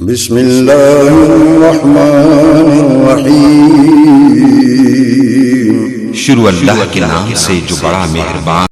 بسم اللہ الرحمن الرحیم۔ شروع اللہ کے نام سے جو بڑا مہربان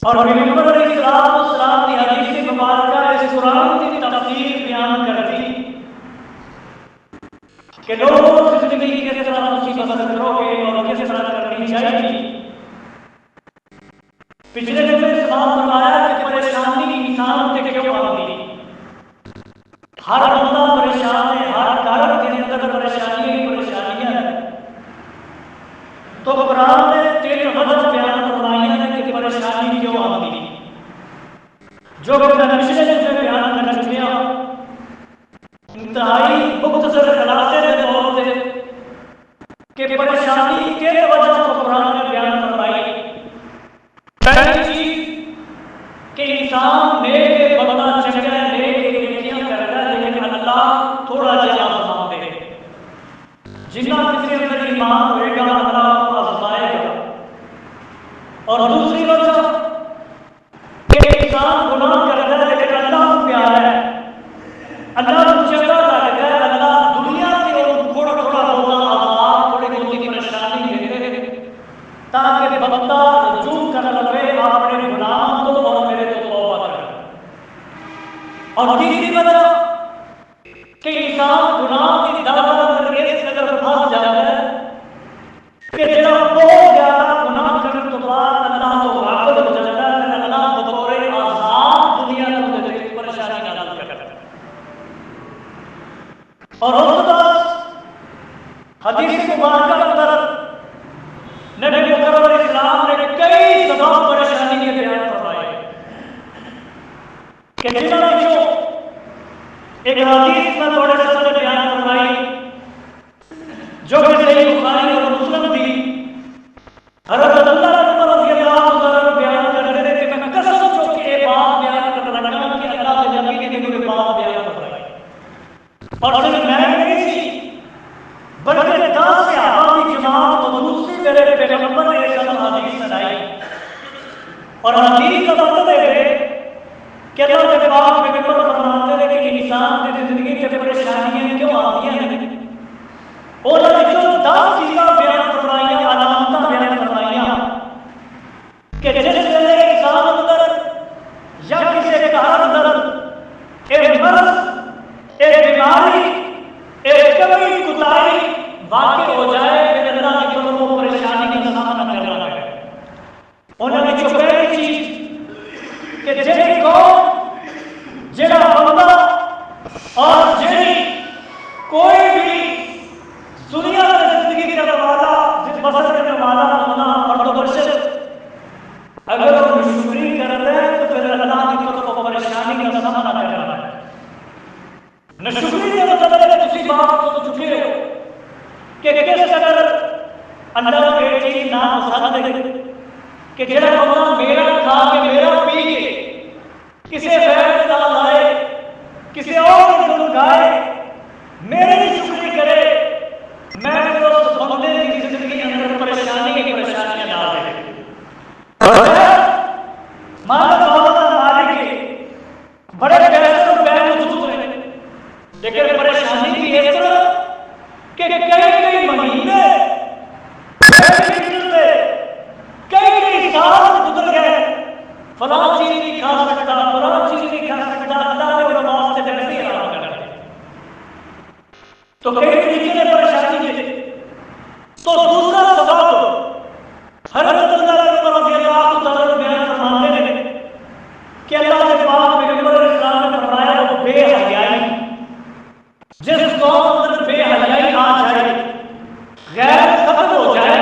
اور پیغمبر علیہ السلام کی حدیث مبارکہ اس قرآن کی تفسیر بیان کر دی کہ لوگوں زندگی کس طرح مصیبت کرو گے اور کس طرح کرنی چاہیے. پچھلے دن میں سوال فرمایا کہ پریشانی انسان سے کیوں آتی ہے. ہر بندہ پریشان ہے، ہر گھر کے اندر پریشانیاں ہی پریشانیاں ہیں. تو قرآن نے 3 وجہ بیان فرمائی ہیں کہ پریشانی کیوں آتی ہے، جو کہ میں پچھلے دن میں بیان کر چکے ہوں. انتہائی مختصر خلاصے میں طور پہ کہ پریشانی کے وجہ کو قرآن نے بیان فرمائی. پہلی چیز کہ انسان نیک بندہ چنگا نیک نیکیاں کرتا ہے لیکن اللہ تھوڑا جہا آزماتے ہیں. جنہ کسی اندر ایمان ہوئے گا اللہ کو آزمائے گا. اور دوسری وجہ کہ انسان گناہ کرتا ہے لیکن اللہ کو پیارا ہے، اللہ کو چنگا لگتا ہے. اللہ دنیا کے اور تھوڑا تھوڑا ہوتا عذاب تھوڑی بہت پریشانی دیتے ہیں تاکہ بندہ رجوع کر لے اپنے گناہ تو اور میرے تو توبہ کرے. اور تیسری وجہ کہ انسان گناہ کی دعوت کر کے اس قدر پھنس جاتا ہے کہ جب بہت زیادہ گناہ کرنے کے بعد اللہ کو غافل ہو جاتا ہے کہ اللہ بطور عذاب دنیا کو دیتے پریشانی نازل کرتا ہے. اور اس وقت حدیث مبارکہ کے اندر نبی مکرم علیہ السلام نے کئی دفعہ پریشانی کے بیان فرمائے کہ جنہوں نے جو ایک حدیث میں تھوڑے سے بیان فرمائی جو کہ صحیح بخاری اور مسلم تھی. حضرت اللہ رضی اللہ عنہ بیان کرتے تھے کہ میں قسم چو کہ یہ بات بیان کر رہا ہوں کہ اللہ کے نبی نے مجھے بات بیان فرمائی. اور صرف میں نہیں تھی بلکہ 10 صحابہ کی جماعت موجود تھی. میرے پیغمبر نے ایک حدیث سنائی اور حدیث کا مطلب ہے کہ اللہ کے پاک پیغمبر فرماتے ہیں کہ انسان کی زندگی میں پریشانیاں کیوں آتی ہیں. اور جو 10 چیزیں بیان فرمائیاں، علامتیں بیان فرمائیاں کہ جس ویلے انسان اندر یا کسی کے گھر اندر ایک مرض، ایک بیماری، ایک کمی کوتاہی واقع ہو جائے پھر اللہ کی طرف وہ پریشانی کا سامنا کرنا ہے. انہوں نے جو پہلی چیز کہ جیڑی قوم جیڑا بندہ اور جیڑی کوئی بھی دنیا میں زندگی کرنے والا بسر کرنے والا بندہ مرد و بشر اگر وہ نشکری کرتا ہے تو پھر اللہ کی طرف وہ پریشانی کا سامنا کرنا ہے. نشکری کا مطلب ہے کہ کسی بات کو چکے ہو کہ کس قدر اللہ کے چیز ناپسند ہے کہ جڑا بندہ میرا کھا کے میرا پی کے کسی غیر کا لائے کسی اور کو گائے میرے بھی شکری کرے، میں پھر اس بندے کی زندگی اندر پریشانی کی پریشانیاں ڈال دے. مالک مالک بڑے پیسے اور بینک موجود ہیں لیکن پریشانی بھی اس طرح کہ کئی مہینے کئی سال گزر گئے، فلاں چیز نہیں کھا سکتا، فلاں چیز نہیں کھا سکتا، اللہ نے نماز سے پیسے حرام کر دے. تو کئی طریقے سے پریشانی ہے. تو دوسرا سبب حضرت اللہ رضی اللہ عنہ بیان فرماتے ہیں کہ اللہ کے پاک پیغمبر علیہ السلام نے فرمایا وہ بے حیائی، جس قوم اندر بے حیائی آ جائے، غیر ختم ہو جائے،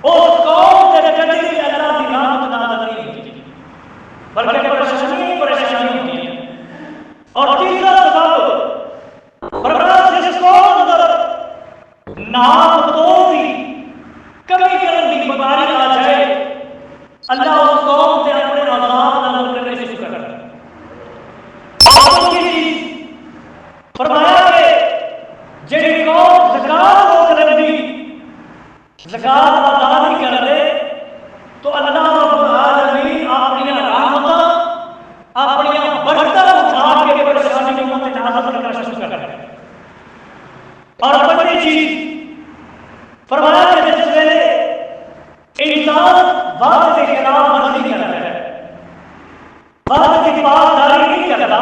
اس قوم کے کبھی بھی اللہ کی رحمت نازل نہیں ہوتی بلکہ پریشانی ہوتی ہے. اور تیسرا سبب فرمایا جس قوم اندر نام تو بھی کبھی کبھی بیماری آ جائے اللہ اس قوم سے اپنے عذاب نازل کرنے سے شروع کرتا ہے. اور فرمایا کہ جن قوم زکات ہو کرتی زکات ادا نہیں کر رہے تو اللہ رب العالمین اپنی رحمت اپنی برکت اٹھا کے پریشانی کو نازل کرنا شروع کرتا ہے. اور پہلی چیز فرمایا کہ جس ویلے انسان وعدے کے خلاف ورزی کرتا ہے، وعدے کی پاسداری نہیں کرتا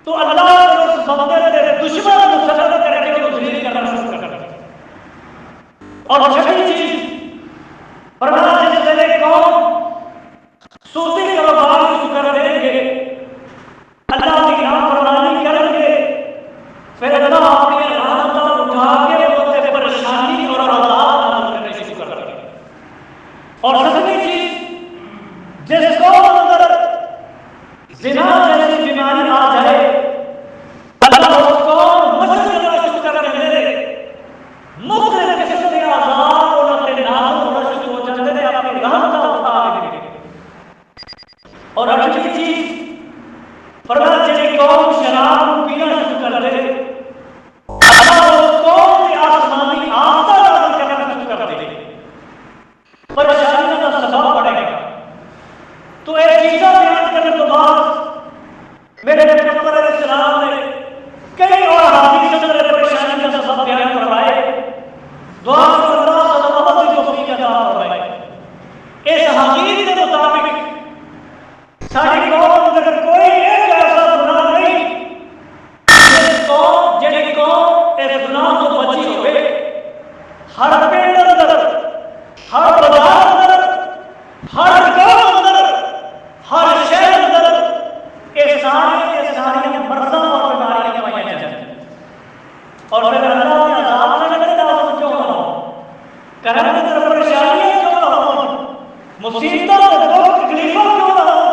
تو اللہ اس بندے سے دشمن مسلط کر کے اور چھٹی چیز فرمایا جس ویلے قوم سودی کاروبار شروع کر دیں گے، اللہ کی نافرمانی کریں گے، پھر اللہ اپنی رحمتوں اٹھا کے ان سے پریشانی اور عذاب نازل کرنے شروع کر دیں گے۔ اور ساتویں چیز، جس قوم اندر زنا جیسی بیماری آ جائے، اللہ اس کو مسجد میں شروع کر دے، مختلف قسم کے عذاب اور نازل ہونا شروع ہو جاتے ہیں، اپنی رحمتوں اٹھا دیں گے۔ اور اچھی چیز فرمایا جس قوم شراب پینا شروع کر دے، اللہ اس قوم کی آسمانی آفتہ نازل کرنا شروع کر دے، پریشانی کا سبب پڑے گا۔ تو ایک چیزیں بیان کرنے کے بعد میرے پیغمبر علیہ السلام نے کئی اور حدیث میں پریشانی کا سبب بیان کرائے، دعا کر اللہ صلی اللہ علیہ وسلم کی عطا فرمائے۔ اس حدیث کے مطابق ساری قوم اگر کوئی ایک ایسا گناہ نہیں جڑی قوم اس گناہ کو بچی ہوئے، ہر پنڈ اندر، ہر بازار اندر، ہر گاؤں اندر، ہر شہر اندر یہ ساری مرضاں اور بیماریاں پائی جاتی ہیں۔ اور پھر اللہ کے عذاب نہ کرے تو کیوں نہ ہو، کرم کی طرف پریشانیاں کیوں نہ ہو، مصیبتوں دکھ تکلیفوں کیوں نہ ہو،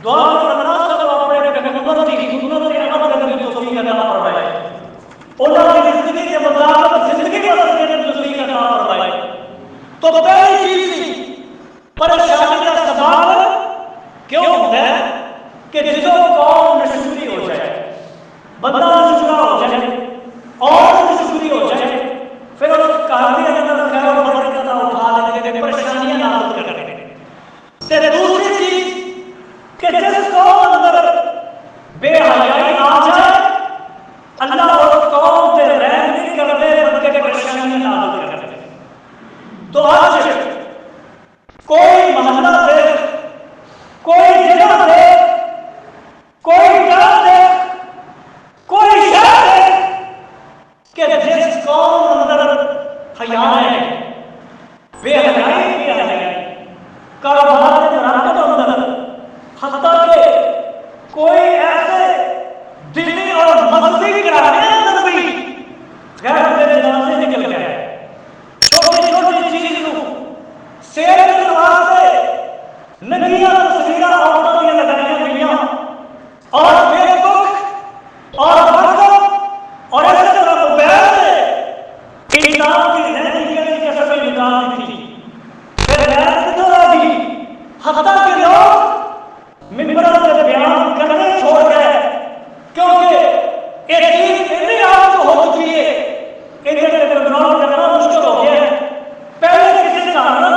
دعا کر اللہ سب اپنے پیغمبر کی سنت کے عمل کرنے کی توفیق عطا فرمائے، انہوں کی زندگی کے مطابق زندگی بدلنے کی توفیق عطا فرمائے۔ تو پہلی چیز تھی پریشانی کا سبب کیوں ہوتا ہے کہ جسو قوم نشکری ہو جائے، بندہ نشکرا ہو جائے اور نشکری ہو جائے، پھر اس کامی اندر خیر و برکت اٹھا لیتے ہیں، پریشانیاں نازل کرتے ہیں۔ دوسری چیز کہ جس قوم اندر بے حیائی آ جائے، اللہ اس قوم سے رحم نہیں کرتے بلکہ پریشانیاں نازل کرتے ہیں۔ تو آج کوئی محلہ سے، کوئی جگہ سے، کوئی گاؤں سے، کوئی شہر سے کہ جس قوم اندر حیا ہے، بے حیائی کاروبار کے مراکز اندر، حتیٰ کہ کوئی ایسے دلی اور مسجد گرانے اندر بھی غیر جنازے نکل گئے، چھوٹی چھوٹی چیز کو سیر کے واسطے ننگیاں تصویریں عورتوں کی لگائی گئیاں، اور فیس بک اور واٹس ایپ اور ایسے طرح موبائل سے انسان کی زندگی کی قسم نکالنی تھی، پھر غیرت کدھر آ گئی، حتیٰ کہ لوگ ممبروں سے بیان کرنے چھوڑ گئے، کیونکہ یہ چیز اتنی عام ہو چکی ہے، انہیں بیان کرنا مشکل ہو گیا ہے۔ پہلے کسی کارن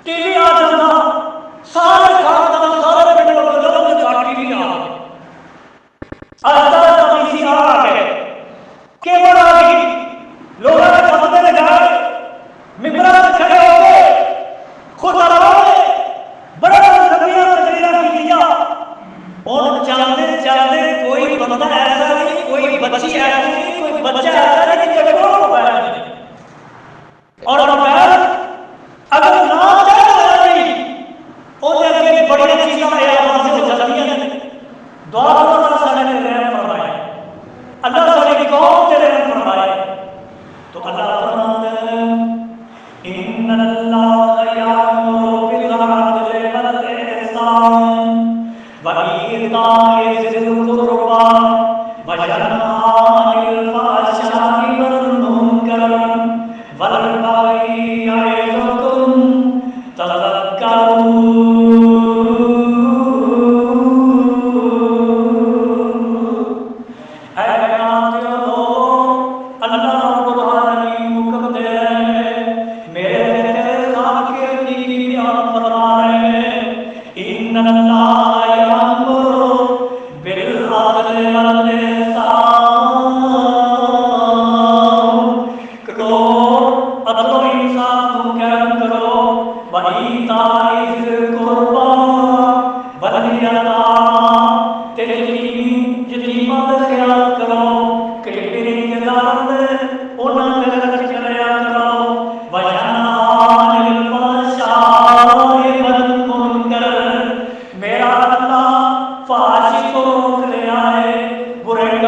ٹی وی آ جانا، سارے خاندان سارے پنڈ ٹی وی آ گئے، VCR آ گئے، کیبل آ گئی، لوگوں نے چھپتے لگائے، ممبروں سے کھڑے ہو گئے، خود بڑا اور چاہتے چاہتے کوئی بندہ ایسا نہیں، کوئی بچی ایسی نہیں، کوئی بچہ ایسا نہیں کہ وہ موبائل نہیں، اور موبائل اگر نہ چاہے انہیں اگلے بڑی چیزیں آواز سے ہو جاتی ہیں۔ دعا کرو اللہ سارے رحم فرمائے، اللہ سارے کی قوم سے رحم فرمائے۔ تو اللہ فرماتا ہے ان اللہ یامر بالعدل والاحسان وَإِيتَاءِ ذِي الْقُرْبَى وَيَنْهَىٰ عَنِ الْفَحْشَاءِ وَالْمُنكَرِ وَالْبَغْيِ يَعِظُكُمْ تَذَكَّرُونَ۔ اے ناتیوں، اللہ رب العالمین حکم دے رہے ہیں، میرے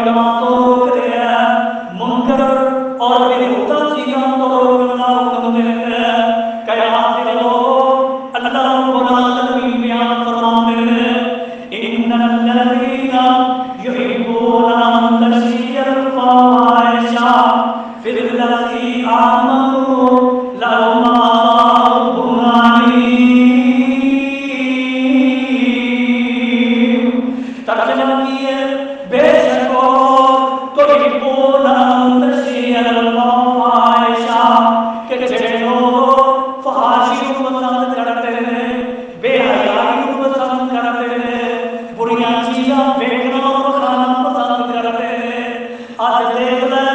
نماز تو روک رہے ہیں، منکر اور بےہودہ چیزوں کو روکنے کا حکم دے رہے ہیں۔ قیامت کے لوگ اللہ رب العالمین بیان فرماتے ہیں ان الذین یحبون ان تشیع الفواحش فی الذین آمنوا لهم عذاب علیم۔ ترجمہ کیے بے شک تو یحبون ان تشیع الفواحش کہ جو لوگ فحاشی کو پسند کرتے ہیں، بے حیائی کو پسند کرتے ہیں، بری چیزاں دیکھنا اور کھانا پسند کرتے ہیں۔ آج دیکھ لیں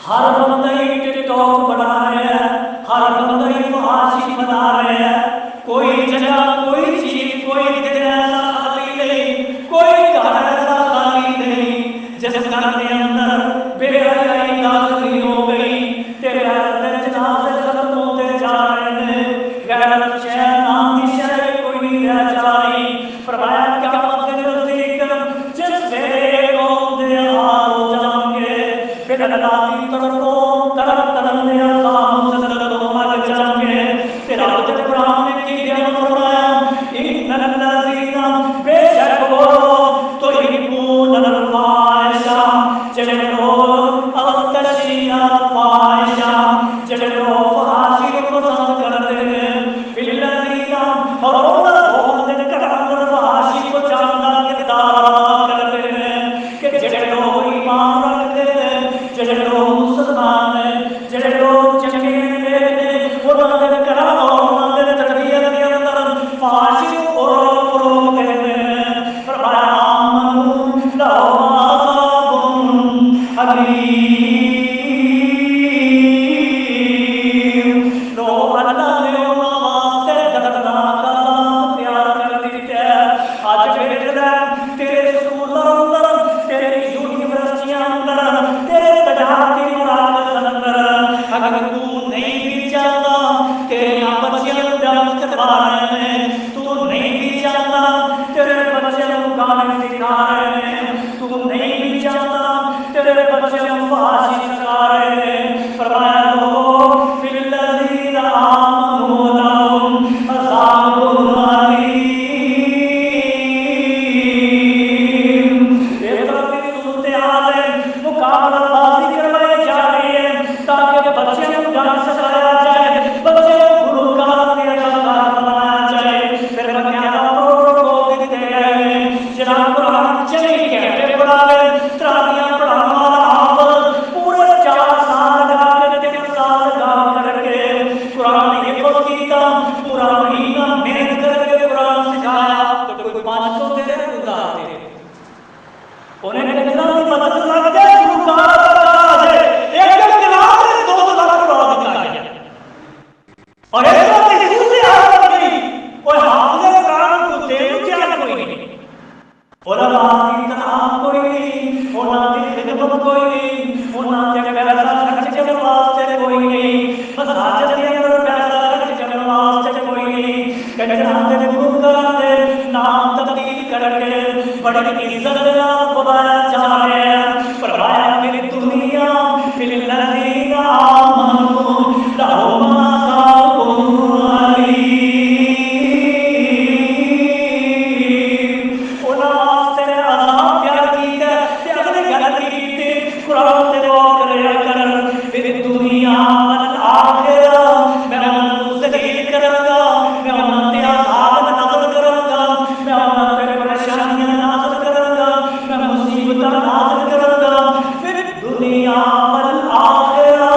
ہر بندہ ٹک ٹاک بنا رہے ہیں، ہر بندہ فحاشی بنا رہے ہیں۔ کوئی جگہ، کوئی چیز، کوئی دل ایسا خالی نہیں، کوئی گھر ایسا خالی نہیں جس گھر کے اندر بے حیائی داخل ہو گئی۔ تیرے غیرت جنازے ختم ہوتے جا رہے ہیں، غیرت شے نام کی شے کوئی نہیں رہ جا رہی۔ فرمایا قیامت کے نزدیک جس سے قوم دے حال ہو جائیں گے، پھر اللہ کی طرفوں طرف دے عذاب مسلط مر جائیں گے۔ پھر آج قرآن نے کی بیان فرمایا ان الذین بے شک وہ تو یحبون الفواحش جن لوگ ان تشیع الفواحش جن لوگ فحاشی کو پسند کرتے ہیں، فی الذین اور ان لوگوں نے کلام فحاشی کو جاننا کردار ادا کرتے ہیں کہ جن لوگ ایمان رکھتے ہیں، جن لوگ مسلمان ہیں، جن لوگ چنگے ہیں، انہوں نے کلام اور انہوں نے تربیت کے اندر فحاشی کو فروغ دیتے ہیں۔ فرمایا آمنوا لهم عذاب علیم۔ لو اللہ نے انہوں واسطے دردناک عذاب تیار کر دیتے ہیں۔ آج دیکھ لیں تیرے سکولوں اندر، تیرے یونیورسٹیاں اندر، تیرے تجارتی مراکز اندر اگر تو نہیں بھی جانتا تیرے یہاں بچیاں ڈانس کروا رہے ہیں، تو نہیں بھی جانتا تیرے بچے گانے سکھا رہے ہیں، تو نہیں بھی جانتا تیرے بچے فحاشی سکھا رہے ہیں۔ فرمایا لوگوں فی الذین آمنوا لهم عذاب علیم۔ ایک طرف کی صورتحال ہے، مقابلہ بازی کروائی جا رہی ہے تاکہ بچے کو ڈانس سکھایا جائے، بچے کو گلوکار کے اداکار بنایا جائے۔ پھر بنیادہ پروٹوکول دیتے گئے، جناب قرآن چلی کہتے پڑھا لے، تراویحاں پڑھانے والا حافظ پورے 4 سال لگا کے 3 سال لگا کر کے قرآن حفظ کیتا، پورا مہینہ محنت کر کے قرآن سکھایا تو کوئی 500 دے رہے گزار دے انہیں کتنا بھی مدد لگ جائے گلوکار کا ہے، ایک کلام نے 2 لاکھ روپے دکھا گیا اور ایک طرح دوسری حالت گئی کوئی حافظ قرآن کو دے کیا کوئی نہیں، علماء کی تنہا کوئی نہیں، انہاں کی خدمت کوئی نہیں، انہاں کے پیسہ خرچ کرنے واسطے کوئی نہیں، مساجد کے اندر پیسہ خرچ کرنے واسطے کوئی نہیں، کجراں دے گلوکار دے نام تبدیل کر کے بڑی عزت کے نام بلایا جا رہے ہیں۔ فرمایا میری دنیا فی الذین آمنوا لهم عذاب علیم۔ انہاں واسطے عذاب پیار کیتا تے اگلے گل کیتی قرآن دے لوگ کریا کرن پھر دنیا والآخرہ میں انہاں کو ذلیل کراں گا، میں انہاں تے عذاب نازل کراں گا، میں انہاں تے پریشانیاں نازل کراں گا، میں مصیبتاں نازل کراں گا۔ پھر دنیا والآخرہ،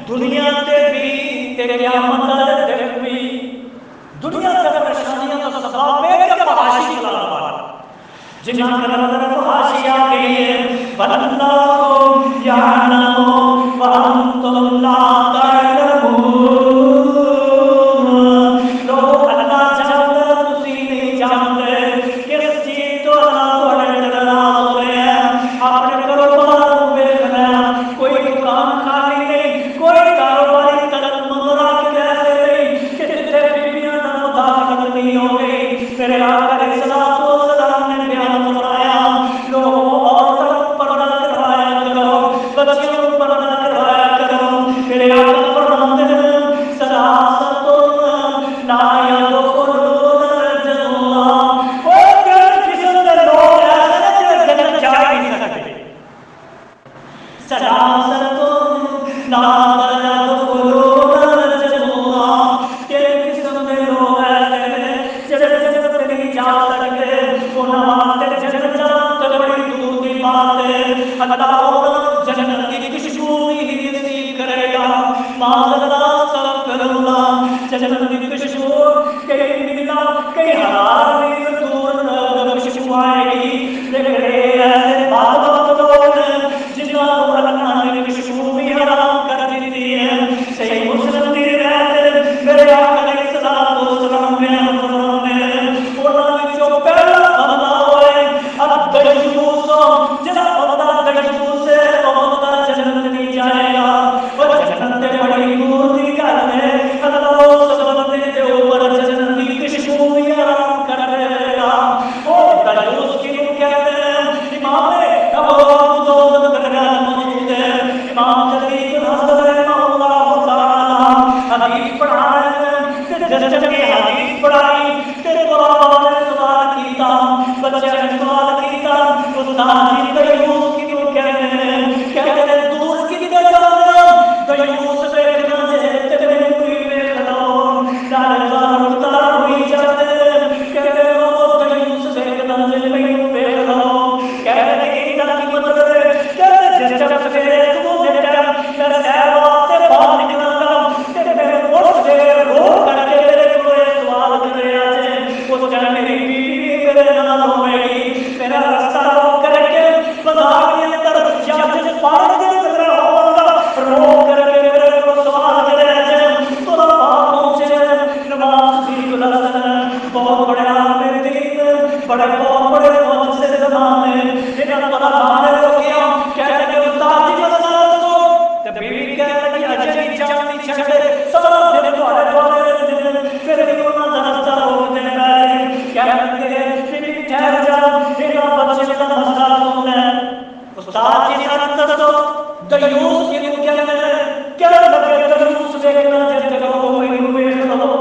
دنیا تے بھی تے قیامت دے دن بھی، دنیا تے پریشانیاں کا سبب ہے کہ فحاشی چلانا پڑا، جنہاں کے اندر فحاشی آ گئی ہے۔ وَاللَّهُ يَعْلَمُ وَأَنْتُمْ لَا تَعْلَمُونَ۔ لوگ اللہ جانتا تسی نہیں جانتے، کس چیز تو اللہ تھوڑے دل ناراض ہوئے ہیں۔ اپنے کاروبار کو دیکھنا، کوئی دکان خالی نہیں، کوئی کاروباری قدم مزرا کے ایسے نہیں کہ جتنے بیویاں نہ مداخلت نہیں ہو گئی۔ میرے آقا علیہ السلام نے بیان فرمایا لوگوں عورتوں سلاسة لا يدخلون الجنة کہ قسم کے لوگ ہیں جنت نہیں جا سکتے انہاں واسطے جنت جانا بڑی دور کی بات ہے اللہ جنت کی خوشبو ہی نصیب کرے گا معاذ اللہ استغفر اللہ جنت کی خوشبو کئی ملا کئی ہزار میل دور خوشبو آئے گی لیکن ایسے بات لوگ جنہوں کو اللہ نے خوشبو بھی حرام کر دی ہے صحیح مسلم کی روایت میرے آقا علیہ الصلوۃ والسلام نے انہوں نے جو پہلا بندہ ہوئے اب دجوس جنہ بندہ دجوس سے بندہ جنت نہیں جائے گا اور جنت بڑی دور کی گل ہے اللہ اس بندے کے اوپر جنت کی خوشبو بھی حرام کر دے گا اور دجوس کی کہتے ہیں امام ابو داؤد کا موجود ہے امام جدید حضرت رحمہ اللہ تعالی حدیث پڑھائے جنت کی حدیث پڑھائی تیرے قرآن نے سوال کیتا بچے نے سوال کیتا استاد جی دیوس کی تو کہتے ہیں دور کی تو جانا دیوس دیکھنا ہے تیرے کوئی دیکھ لو دار دار اتار ہوئی جاتے کہتے وہ دیوس دیکھنا ہے میں دیکھ لو کہتے کہ کی مطلب ہے کہتے جب تیرے تو دیکھا میرا سہوا سے باہر نکلا گا تیرے میرے وقت سے رو کر کے تیرے کوئی سوال کرے آجے اس جن میری بیوی میرے نال ہوئے گی میرا رستہ رو کر کے بازار کے اندر یا جس پارک کے اندر ہوگا رو کر کے میرے کو سوال کرے آجے تو آپ پہنچے نماز بھی گزر بہت بڑے عالم دین بڑے بہت بڑے محدث زمانے انہاں پتہ باہر ہو گیا کہتے کہ استاد جی مسئلہ تو بیوی کہتے کہ اجے جانی چھڑے سارا دن تھوڑے تھوڑے پھر بھی انہاں دا رستہ روک دے پے کہتے کہ بیوی ٹھہر جا انہاں بچے دا مسئلہ سننا استاد جی نے دسو دیوس کی کہتے ہیں کیا لگے دیوس دیکھنا جے کو میں ویکھ لو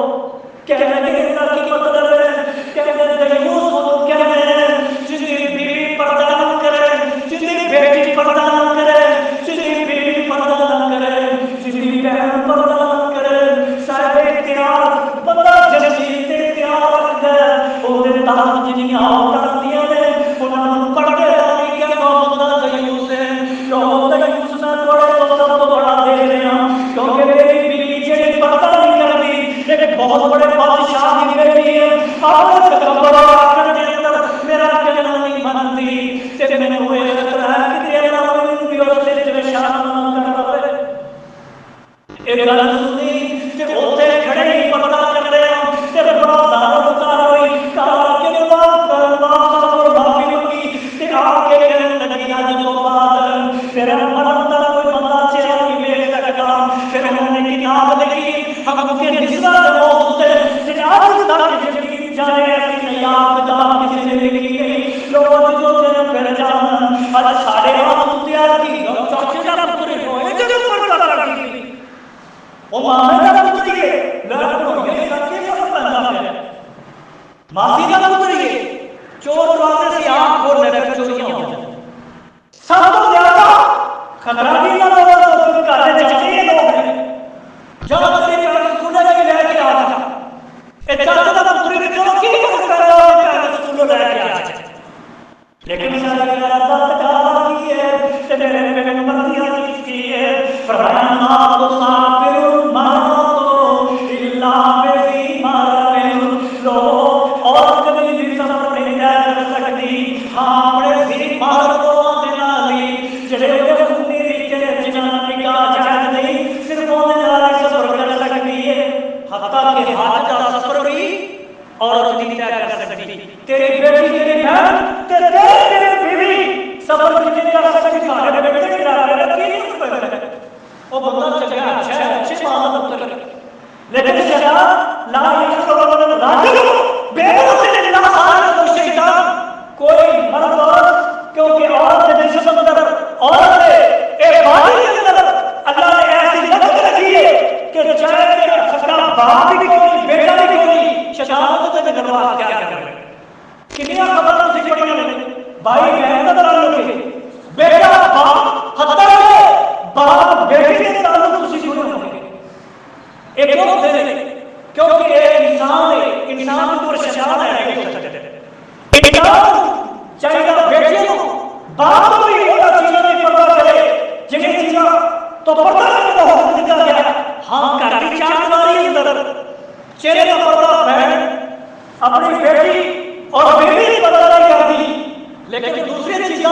کہتے ہیں اس کی مطلب ہے کہتے ہیں دیوس کو کہتے ہیں جس کی بیوی پردہ نہ کرے جس کی بیٹی پردہ نہ کرے جس کی بیوی پردہ نہ کرے جس کی بہن پردہ نہ کرے صاحب اختیار بندہ جنسی تے اختیار ہے او دے تاج جنیاں کرتیاں نے انہاں نوں پڑھ کے نہیں کہ بندہ دیوس ہے لوگ دیوس نہ تھوڑے تو سب بڑا دے رہے ہیں کیونکہ میری بیوی جڑی پردہ نہیں کرتی ایک بہت بڑے بادشاہ کی بیٹی ہے آپ کا بڑا آخر کے اندر میرا کہنا نہیں مانتی تے میں ہوئے خطرہ ہے کہ تیرے نام بھی اور سے جو شان نہ کر رہے ایک گل سنی کہ اوتے کھڑے ہی پردہ کر رہے ہیں تے بڑا دار اتار ہوئی کہا کہ اللہ اور معافی ہوگی تے آپ کے کہنے لگی آج تو بعد پھر مرد کا کوئی بندہ چہرہ نہیں دیکھ سکتا پھر انہوں نے کتاب لکھی ہم کے نسبت موت سے جناب تک جڑی جانے ایسی نیاب کتاب کسی نے لکھی گئی لوگ جو جنم کر جانا آج ساڑھے ہاتھ تیار کی چوچے جا پورے ہوئے جنم پڑتا لگی وہ مانے کا پتری ہے لڑکوں یہ سکے پر بندہ ہے ماسی کا پتری ہے چور راستے سے آنکھ کھول لے کر چوریاں ہو جائیں سب تو زیادہ خطرہ بھی نہ ہوگا تو تم کہتے چاہتے ہیں لوگ ہیں جہاں تک سننے لگے لے کے آ جا اچھا تھا پوری میں چلو کی کر رہا ہو کہ سنو لے کے آ جا لیکن سارے میرا دست کھا کی ہے کہ میرے پیغمبر کی حدیث کی ہے فرمایا نا تو صابر مانا تو اللہ بی مار لو اور کبھی بھی صبر نہیں کر سکتی ہاں بڑے بھی مار کو دینا لی جڑے وہ خونی کے جنان نکاح جائز نہیں صرف وہ نے صبر کر سکتی ہے حتیٰ کہ حاج کا صبر بھی اور نہیں کر سکتی تیری بیٹی تیری بہن تیری بیوی صبر نہیں کر سکتی سارے بیٹے کی رہا ہے وہ ایک کیوں دے کیونکہ ایک انسان کو شیطان ہے کہ انسان چاہیے بیٹھے باپ کو بھی ہونا چیزیں نہیں پتا چلے جنہیں چیزیں تو پتا نہیں ہو نکل گیا ہاں کر کی چار ماری اندر چہرے کا پردہ بہن اپنی بیٹی اور بیٹی پتا نہیں کرتی لیکن دوسری چیزیں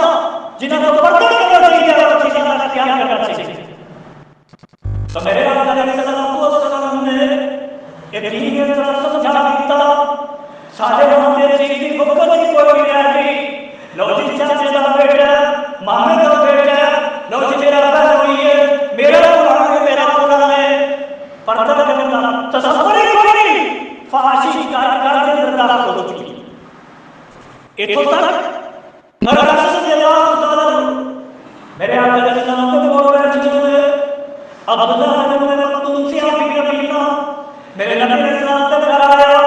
جنہیں تو پردہ نہیں کرنا چیزیں کا کیا کرنا چاہیے. تو میرے آقا علیہ السلام نے یہ دین کی طرف سمجھا دیتا سارے ہمارے چیز کی بکر کی کوئی بھی نہیں لو جی چاچے کا بیٹا مامے کا بیٹا لو جی میرا بہن ہوئی ہے میرا قرآن ہے میرا قرآن ہے پردہ کرنا تصور ہی کوئی نہیں فحاشی کار کے اندر داخل ہو چکی اتوں تک مرد رسول اللہ تعالیٰ میرے آقا علیہ السلام کو بول رہے ہیں عبداللہ بن مکتوم سے آپ کی نبینا میرے نبی علیہ السلام تک کرایا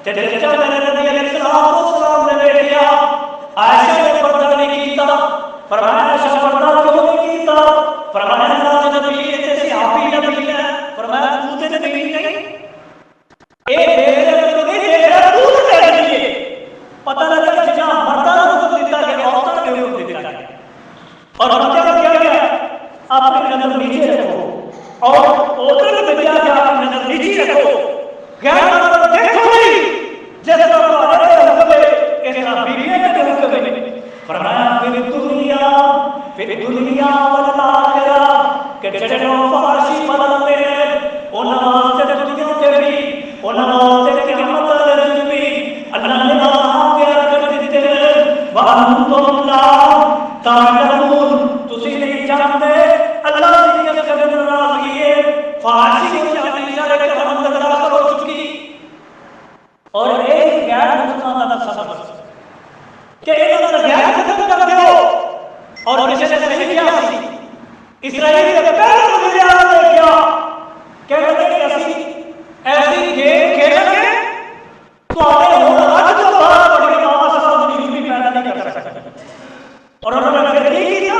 تیرے چچا میرے نبی علیہ السلام نے بیٹھ لیا عائشہ نے پردہ نہیں کیتا فرمایا عائشہ پردہ کیوں نہیں کیتا فرمایا اللہ نبی جیسے آپ ہی نبی ہے فرمایا تو تے نبی نہیں اے میرے تو نہیں تیرا تو تے نبی پتہ لگا کہ جہاں مردہ کو دیتا کہ عورتوں کے اوپر دیتا ہے اور مردہ کیا گیا اپنی نظر نیچے رکھو اور عورتوں نے کیا کہ اپنی نظر نیچے رکھو غیر مرد دیکھو نہیں جیسے تمہارے حکم ہے اس طرح بیویوں کے حکم ہے فرمایا پھر دنیا والآخرہ کہ جنوں فحاشی پڑھتے ہیں ان واسطے دنیا کے بھی ان واسطے قیامت کے دن بھی اللہ نے آگے کر دیتے ہیں وَأَنْتُمْ لَا تَعْلَمُونَ تسی نہیں جانتے اللہ نے یہ قدر ناراضگی ہے فحاشی کو جانی اشارے کے ہم تک داخل ہو چکی اور ایک غیر مسلمان کا سبب کہ ایک غیر ختم کر دو اور کسی نے صحیح کیا اسرائیل کے پہلے ملیار نے کیا کہتے ہیں کہ ایسی گیم کھیلیں گے تو آنے ہونا آج جو بات پڑھے آواز صاحب نیوز بھی پیدا نہیں کر سکتے اور انہوں نے پھر نہیں کیا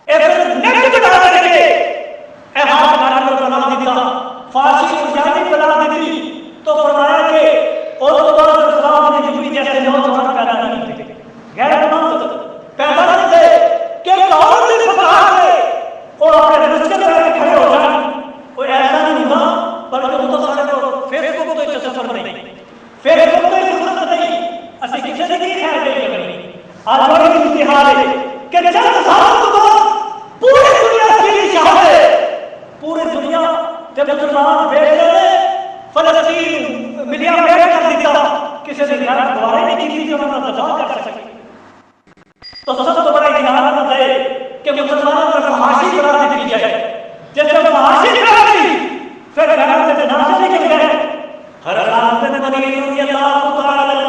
ایسے نیٹ بنا دیں گے اے ہاتھ گاڑی کو بنا دیتا فارسی کو جانی بنا دیتی تو فرمایا کہ اور خدا اسلام نے جبری جیسے نوجوان پیدا نہیں تھے غیر مند پیدا نہیں تھے کہ کون سے فقہاء تھے اور اپنے رزق میں کھڑے ہو جائیں کوئی ایسا نہیں ہوا بلکہ وہ تو سارے کو فیس بک تو تصور نہیں فیس بک تو ضرورت نہیں اسی کسی نے کی خیر نہیں کرنی آج بڑی امتحان ہے کہ چند سال تو پوری دنیا کی شاہد ہے پوری دنیا جب مسلمان بیٹھ گئے فلسطین ملیا بیٹھ کر دیتا کسی نے دھیان دوارے نہیں کی تھی انہوں نے دفاع کر سکے تو سب تو بڑا دھیان ہے کہ مسلمانوں پر فحاشی قرار دی جائے جیسے فحاشی قرار دی پھر گھر سے ناچ نکل گئے ہر رات میں بنی رضی اللہ تعالی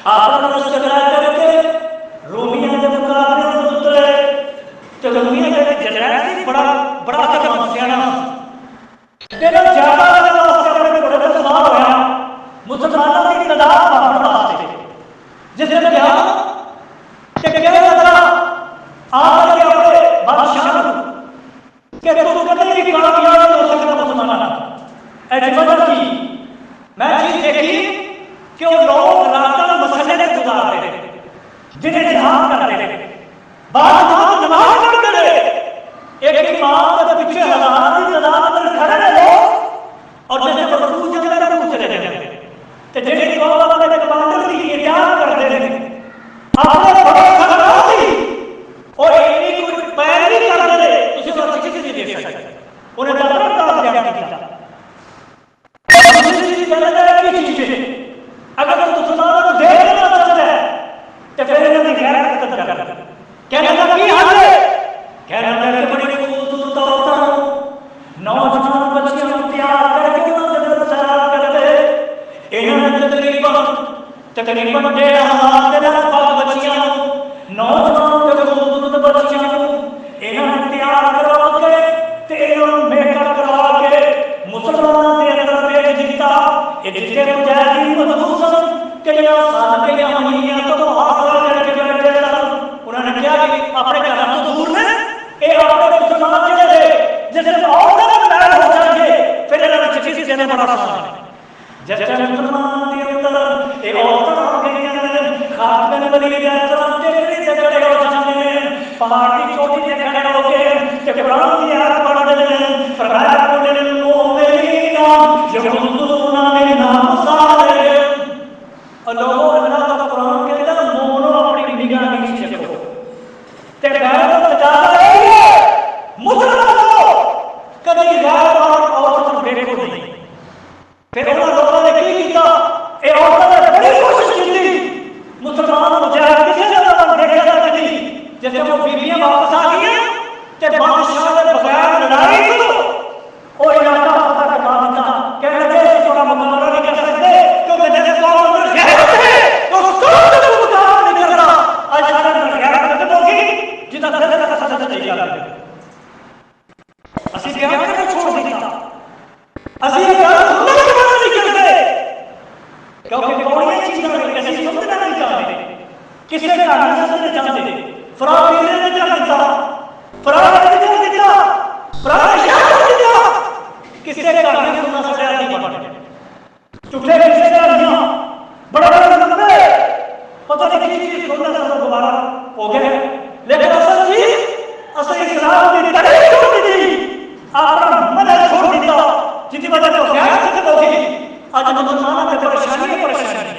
آپ نے مستقرا کر کے رومیہ کے مقابلے میں اترے تو رومیہ کے جزائر بڑا قدم سیانا دینا زیادہ اللہ سے اپنے بڑے مسلمان ہویا مسلمانوں کی تعداد بڑھنا واسطے جس نے کہا کہ کہنے لگا آپ کے اپنے بادشاہ کہ تو کتنی کی کامیاب ہو سکتا مسلمانہ اجبت کی میں چیز دیکھی کہ وہ لوگ راتاں مسجد میں گزار رہے جنہیں جہاد کر رہے بعد نماز پڑھ رہے ایک امام کے پیچھے ہزار کی تعداد میں کھڑے رہے اور جیسے مرفوع جگہ میں پوچھ رہے ہیں کہ جیسے قوم اپنے کمانڈر کی احتیاط کر دے رہے آپ نے بڑا خبر دی اور اتنی کوئی پیروی کر رہے اسے تو کسی نہیں دے سکتے انہیں نظر انداز کیا کیا اگر مسلمانوں کو دیکھنا چاہتا ہے تو پھر انہیں غیرت ختم کر دیں کہنے کا کی حال ہے کہنے کا کہ بڑی خوبصورت عورتوں نوجوان بچیاں تیار کر کے انہوں نے سراب کرتے انہوں نے تقریباً 1,500 بچیاں نوجوان کے خوبصورت بچیاں انہوں نے تیار کروا کے تے انہوں نے میک اپ کروا کے مسلمانوں کے اندر بھیج دیتا جس کے مجاہدین مخصوصاً کہ یہ سال کے یا مہینے تو حاصل کر کے بیٹھے انہوں نے کیا کہ اپنے گھر تو دور میں اے اپنے مسلمان جڑے جس سے عورتیں پیدا ہو جائیں گے نے بڑا سارا جب مسلمان کے اندر ایک عورت آ گئی ہے خاص کر بلی کے احترام کے لیے جگڑے ہو جاتے ہیں پہاڑ کی چوٹی پہ کھڑے ہو کے کہ قرآن کی آیت پڑھ رہے ہیں فرمایا قل للمؤمنین یغضوا من ابصارہم اور لوگوں اللہ کا قرآن کے اندر مومنوں اپنی نگاہ نیچے رکھو تے غیرت بچا رہے ہیں مسلمانوں کبھی غیر عورت دیکھو نہیں پھر انہوں لوگوں نے کی کیتا اے عورتوں نے بڑی کوشش کی مسلمان مجاہد کسی نے دیکھا تھا نہیں جیسے وہ بیویاں واپس آ گئی ہیں تے بادشاہ نے بغیر لڑائی کو وہ علاقہ پتہ کروا دیتا کہنے لگے اس کو مقابلہ نہیں کر سکتے کیونکہ جیسے قوم اندر غیرت ہے وہ قوم سے مقابلہ نہیں کر رہا آج سارے اندر غیرت ختم ہوگی جتنا دل کا سزا نہیں کر رہے اسی بیان کرنا چھوڑ دیتا اسی بیان سننا کے بارے نہیں کرتے کیونکہ کوئی چیز نہیں کسی سننا نہیں چاہتے کسی کا نہیں سننا چاہتے فراغ نے کیا دیتا فراغ نے کیا دیتا فراغ نے کیا دیتا کسی کا نہیں سننا سڑیا نہیں پڑھتے چٹھے کسی کا نہیں بڑا بڑا لمبے پتہ نہیں کی چیز سننا سننا دوبارہ ہو گئے لیکن اصل چیز اصل اسلام کی تاریخ چھوڑ دی آپ کا منع چھوڑ دیتا جس کی وجہ سے غیرت ختم ہوگی آج مسلمانوں میں پریشانی پریشانی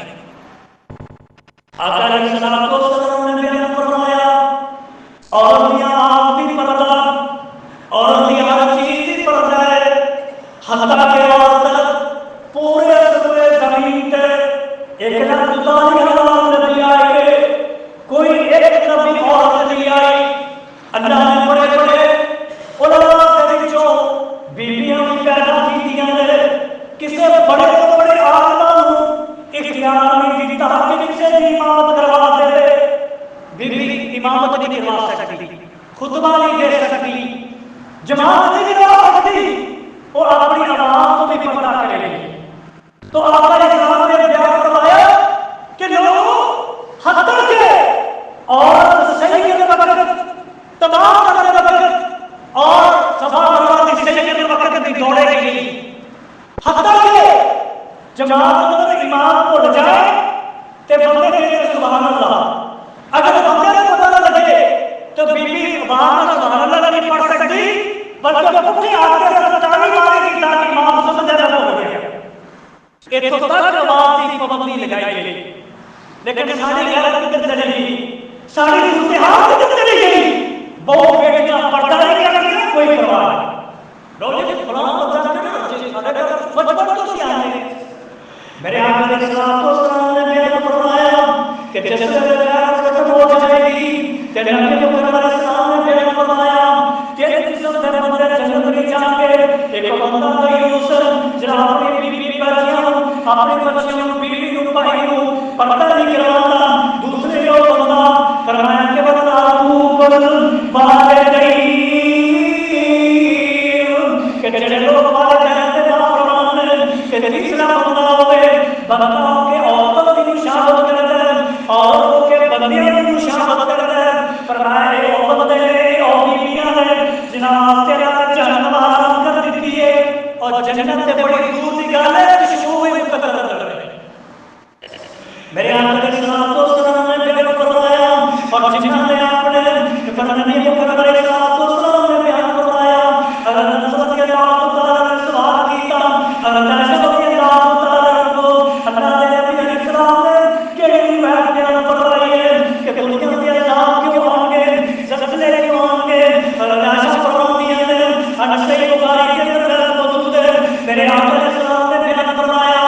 آقا علیہ السلام نے بیان فرمایا اور دیا آپ بھی پردہ اور دیا ہر چیز بھی پردہ ہے حتیٰ کہ عورت پورے سورے زمین پہ 1,40,000 نبی آئے گے کوئی ایک نبی عورت نہیں آئی اللہ نے بڑے بڑے علماء کے بچوں بیویاں بھی پیدا کی دیا نے کسے بڑے بڑے عالموں اختیار نہیں دیتا کہ کسے بھی امامت کروا دے بیوی امامت نہیں کروا سکتی خطبہ نہیں دے سکتی جماعت نہیں کروا سکتی اور اپنی عوام کو بھی پردہ کرے گی تو آقا علیہ السلام نے بیان فرمایا کہ لوگوں حتیٰ کہ عورت صحیح کے وقت تمام کرنے وقت اور صفا مروا کی صحیح کے وقت بھی دوڑے گی حتیٰ کہ جماعت اندر امام کو لجائے تے بندے کہتے سبحان اللہ اگر بندے کو پتہ نہ لگے تو بی بی امام سبحان اللہ نہیں پڑھ سکتی بلکہ پوری آگے سے تالی مارے گی تاکہ امام سمجھ نہ ہو گیا یہ تو تک آواز کی پابندی لگائی گئی لیکن ساری غیرت کدھر چلی گئی ساری اتحاد کدھر چلی گئی بہت بیٹیاں پردہ نہیں کرتی کوئی پرواہ نہیں لوگ فلاں بچہ کے نا بچپن تو سیانے میرے آقا علیہ السلام نے بیان فرمایا کہ جیسے غیرت ختم ہو جائے گی تیرے نبی محمد علیہ السلام نے بیان فرمایا کہ جسم سے بندے جنت میں جا کے ایک بندہ دیوس جناب اپنی بیوی بچیاں اپنے بچیوں بیوی بھائیوں پردہ نہیں کرواتا دوسرے جو بندہ فرمایا کہ بندہ اوپر بات گئی کہ جڑے لوگ بات جانتے نا فرمان کہ تیسرا بندہ ہوئے بندہ کے عورتوں کی مشابہت کرتا ہے عورتوں کے بندیوں کی مشابہت کرتا ہے فرمایا عورت ہے اور بیویاں ہیں جناب تیرا جہنم آرام کر دیتی ہے اور جنت سے بڑی دور کی گل ہے شوئے قتل کر رہے میرے آقا علیہ السلام نے بیان فرمایا اور جنہوں نے اپنے فرمانے کو کر رہے السلام نے بیان فرمایا اگر نصرت کے اللہ تعالی نے سوال کیتا اگر نصرت کے اللہ تعالی کو اللہ نے نبی علیہ السلام نے کہ روایت بیان فرمائی ہے کہ دنیا کے عذاب کیوں آئیں گے زلزلے کیوں آئیں گے اللہ فرماتی ہے ان صحیح بخاری کے اندر موجود ہے میرے آقا علیہ السلام نے بیان فرمایا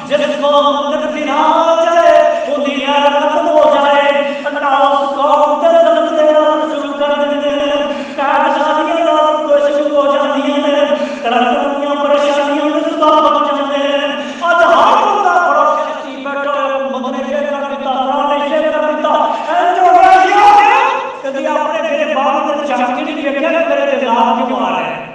جس کو اندر بنا جائے وہ دنیا ختم ہو جائے اللہ اس کو اندر زلزلے شروع کر دیتے ہیں کاشانیاں رات کو شروع ہو جاتی ہیں ترقیاں پریشانیاں میں سبب بن جاتے ہیں آج ہر بندہ بڑا شخصی بیٹھا مدنے شیئر کر دیتا پرانے شیئر کر دیتا این جو راجیہ ہے کدی اپنے میرے باپ نے چاہتی نہیں دیکھا کہ میرے دماغ کیوں آ رہے ہیں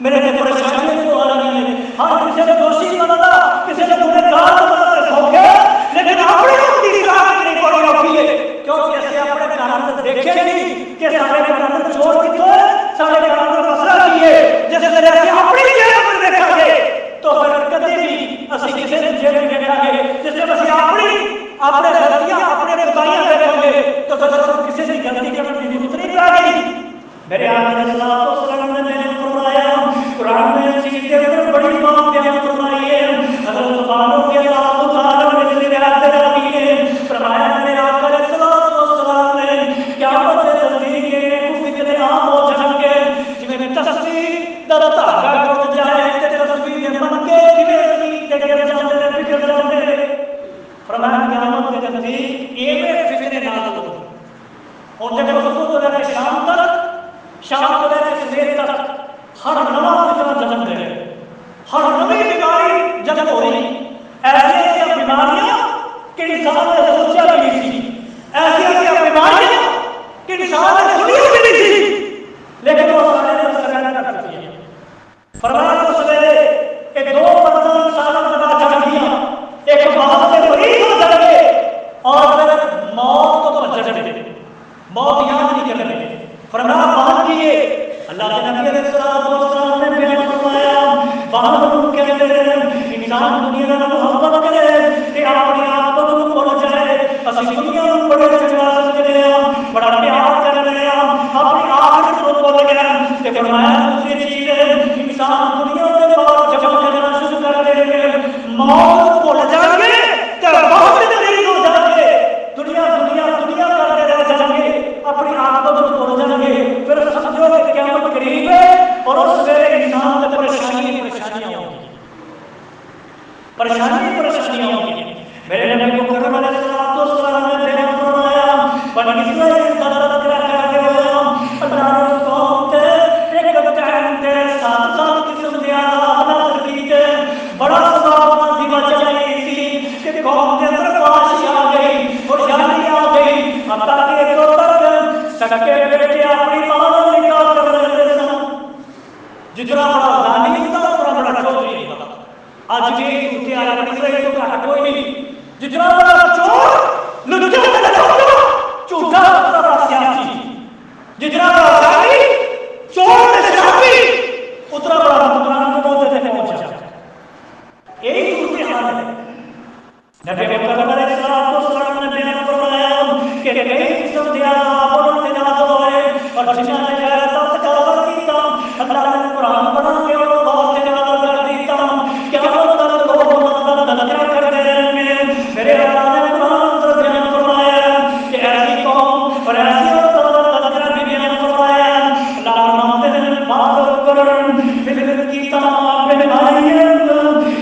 میرے سے پریشانیاں کیوں آ رہی ہیں ہاں کسی نے دوشی بنانا کسی نے مجھے گار بنانا سو گیا لیکن اپنے اپنی راہ نہیں پڑی رکھی ہے کیونکہ ایسے اپنے کانت دیکھے نہیں کہ سارے کانت چھوڑ کی تو ہے سارے کانت مسئلہ کیے جیسے میرے ایسے اپنی جگہ پر دیکھا گئے تو پھر میرے آقا علیہ الصلوۃ والسلام نے بیان فرمایا، قرآن میں اس چیز کے اندر بڑی بات بیان فرمائی ہے۔ حضرت فاروق اللہ تعالیٰ نے اس روایت سے راوی ہے، فرمایا میرے آقا علیہ الصلوۃ والسلام نے قیامت سے نزدیک ہے کچھ فتنے عام ہو جائیں گے، جن میں تصویر در دھاگا ٹوٹ جائے تے تصویر من کے جویں زمین تے گر جاندے نے بگڑ جاندے نے۔ فرمایا قیامت کے نزدیک ایویں فتنے نازل ہو اور جب رسول اللہ کے شام کو لے کے سویر تک ہر نواں فتنہ جنم دے رہے، ہر نئی بیماری جنم ہو رہی، ایسی ایسی بیماریاں کہ انسان نے سوچا بھی نہیں تھی، ایسی ایسی بیماریاں کہ انسان نے سنی بھی نہیں تھی، لیکن وہ سارے مسئلہ کر دیا۔ فرمایا تو سویرے کہ دو بندہ انسانوں کے بعد جگ دیا، ایک موت سے مریض ہو جائے اور پھر موت کو پچڑ دے، موت یاد نہیں کرنے۔ فرمایا باہر کیے، اللہ کے نبی علیہ السلام نے بیان فرمایا باہر کے اندر انسان دنیا کا محبت کرے کہ اپنے آپ کو تم بھول جائے، اسی دنیا میں بڑے چنگا سمجھنے ہیں، بڑا پیار کرنے ہیں، اپنی آخرت کو بھول گیا۔ کہ فرمایا دوسری چیز ہے انسان دنیا کے بعد جب کرنا شروع کر دے گے، موت بھول جائیں گے تو بہت قریب ہو جائیں گے، دنیا دنیا دنیا کرتے رہ جائیں گے، اپنی آخرت کو بھول جائیں گے، پھر سمجھو کہ قیامت قریب ہے اور اس ویلے انسان کو پریشانیاں ہوں گی، پریشانیاں ہوں گی۔ میرے نبی مکرم علیہ الصلوۃ والسلام نے بیان فرمایا بنی اسرائیل کا تذکرہ کرتے ہوئے اللہ نے اس قوم تے ایک ٹائم تے 7 قسم دے عذاب نازل کیتے، بڑا عذاب دی وجہ یہ تھی کہ قوم کے اندر فحاشی آ گئی، خوشحالی آ گئی، حتیٰ کہ تو تک سکے بیٹے اپنی ماں کو نکاح کر رہے سن، جتنا بڑا زانی ہوتا اتنا بڑا چوری ہوتا۔ آج بھی جھوٹے آیا بنی اسرائیل تو کہا کوئی نہیں، جتنا بڑا چور لچا جھوٹا اتنا بڑا سیاسی، جتنا بڑا زانی چور شرابی اتنا بڑا حکمران کو موت تک پہنچ جاتا ہے۔ یہی صورت حال ہے۔ نبی مکرم علیہ الصلوۃ والسلام نے بیان فرمایا کہ کئی قسم کے عذاب اور نازل ہوئے اور جنہاں نے غیرت تکبر کیتا اللہ نے قرآن بنا کے اور بہت سے نازل کر دیتا، قیامت تک لوگ تذکرہ کرتے رہیں گے۔ میرے اللہ نے قرآن سے بیان فرمایا کہ ایسی قوم اور ایسی تذکرہ بھی بیان فرمایا اللہ فرماتے ہیں بات کرن فلم کیتا بن آئین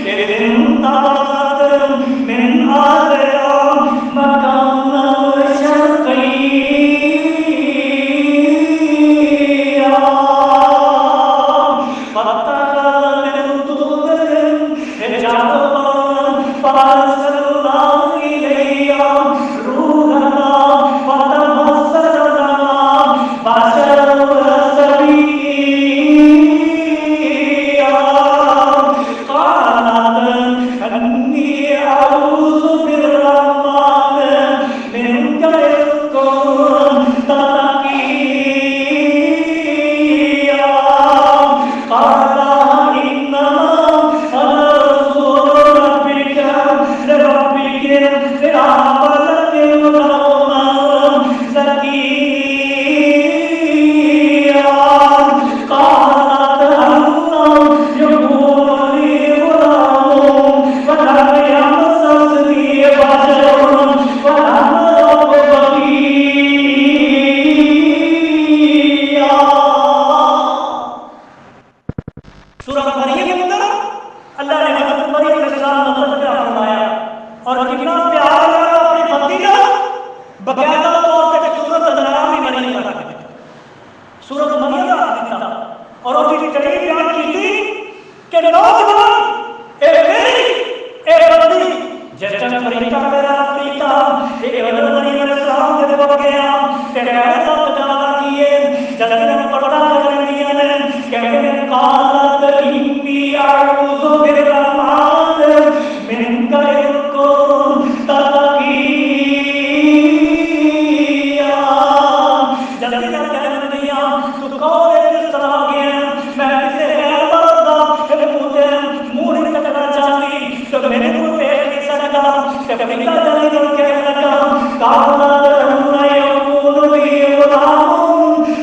تیرن تاثر من آدھرا مکان شرقی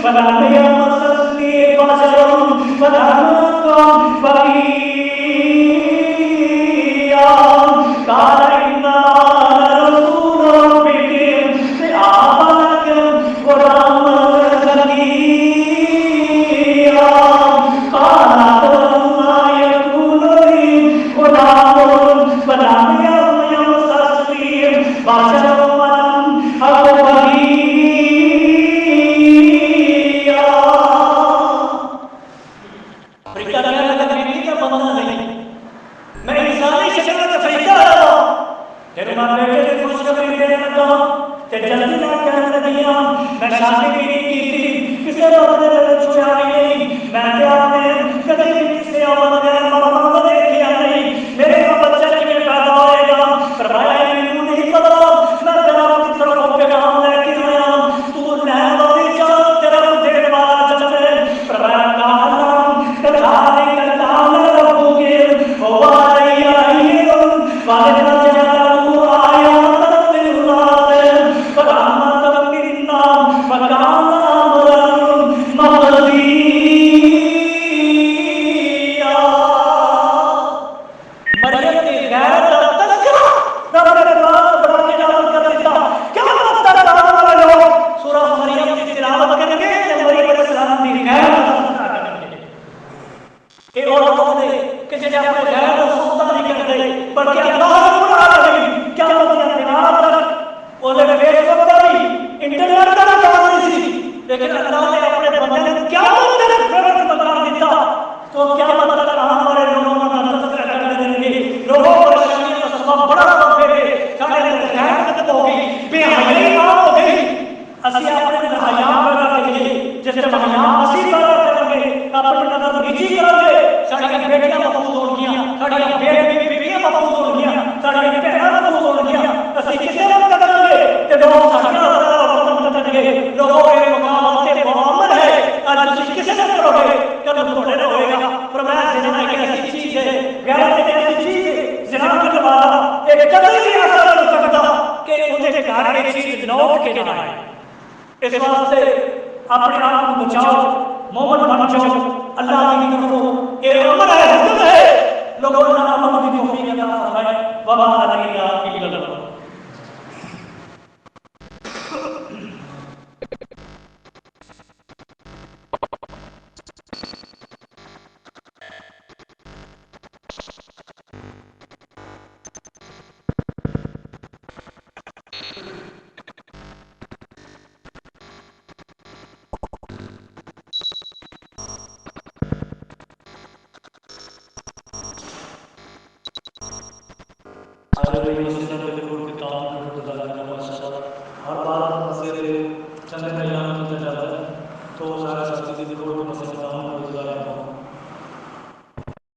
فلا لیکن اللہ نے اپنے بندے کو قیامت تک فیورٹ مقام دیتا تو قیامت تک آنے والے لوگوں کا تذکرہ کرنے دیں گے، لوگوں کو شریعت کا سبب بڑا سبب دے گے، سارے غیرت ختم ہوگی، بے حیائی معاف ہو گئی، اسی اپنے حیا پیدا کریں گے، جس سے حیا اسی پیدا کریں گے، اپنی نظر نیچی کریں گے، ساری بیٹیاں محفوظ ہو گیا، ساری بیٹیاں محفوظ ہو گیا، ساری بہنیں محفوظ ہو گیا، اسی کسے وقت کریں گے کہ لوگ سارے وطن کریں گے، لوگوں کے مقام سے معامل ہے، آج اسی کسے سے کرو گے کل تھوڑے نہ ہوئے گا۔ فرمایا زنا ایک ایسی چیز ہے، غیرت ایک ایسی چیز ہے، زنا کرنے والا ایک قدر بھی ایسا نہیں ہو سکتا کہ مجھے گھر کی چیز لوٹ کے نہ آئے۔ اس واسطے اپنے آپ کو بچاؤ، مومن بن جاؤ، اللہ کی طرف ایک امر ہے، حکم ہے، لوگوں نے عمل کی توفیق عطا فرمائے، وما علینا الا البلاغ۔ سارے بھائی مسجد میں ضرور کے کام کرتے گزارا ہے ماشاءاللہ، ہر بار مسجد چند ایام ہوتا جاتا ہے تو سارے ساتھی ضرور مسجد کام